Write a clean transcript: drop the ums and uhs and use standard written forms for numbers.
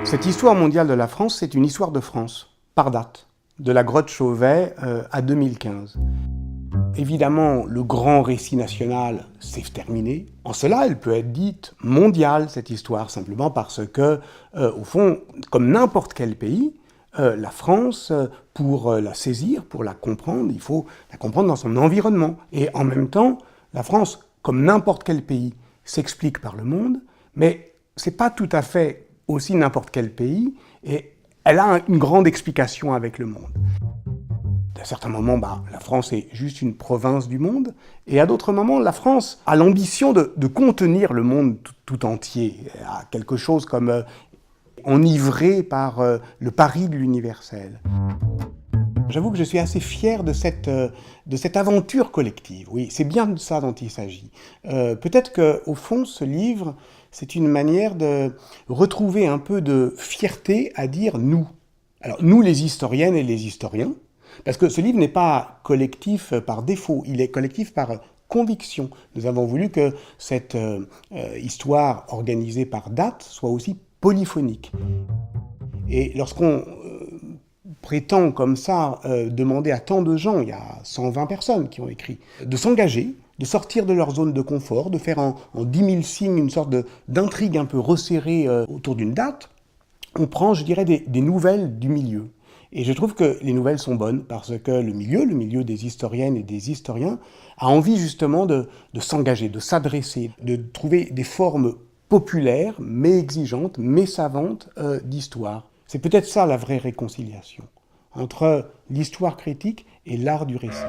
Cette histoire mondiale de la France, c'est une histoire de France, par date, de la grotte Chauvet à 2015. Évidemment, le grand récit national, c'est terminé. En cela, elle peut être dite mondiale, cette histoire, simplement parce que, au fond, comme n'importe quel pays, la France, pour la saisir, pour la comprendre, il faut la comprendre dans son environnement. Et en même temps, la France, comme n'importe quel pays, s'explique par le monde, mais c'est pas tout à fait aussi n'importe quel pays, et elle a une grande explication avec le monde. À certains moments, la France est juste une province du monde, et à d'autres moments, la France a l'ambition de contenir le monde tout entier, à quelque chose comme enivré par le pari de l'universel. J'avoue que je suis assez fier de cette aventure collective. Oui, c'est bien de ça dont il s'agit. Peut-être qu'au fond, ce livre, c'est une manière de retrouver un peu de fierté à dire « nous ». Alors, nous les historiennes et les historiens, parce que ce livre n'est pas collectif par défaut, il est collectif par conviction. Nous avons voulu que cette histoire organisée par date soit aussi polyphonique. Et lorsqu'on prétend comme ça demander à tant de gens, il y a 120 personnes qui ont écrit, de s'engager, de sortir de leur zone de confort, de faire en 10 000 signes une sorte d'intrigue un peu resserrée autour d'une date, on prend, je dirais, des nouvelles du milieu. Et je trouve que les nouvelles sont bonnes parce que le milieu des historiennes et des historiens, a envie justement de s'engager, de s'adresser, de trouver des formes populaires, mais exigeantes, mais savantes d'histoire. C'est peut-être ça la vraie réconciliation entre l'histoire critique et l'art du récit.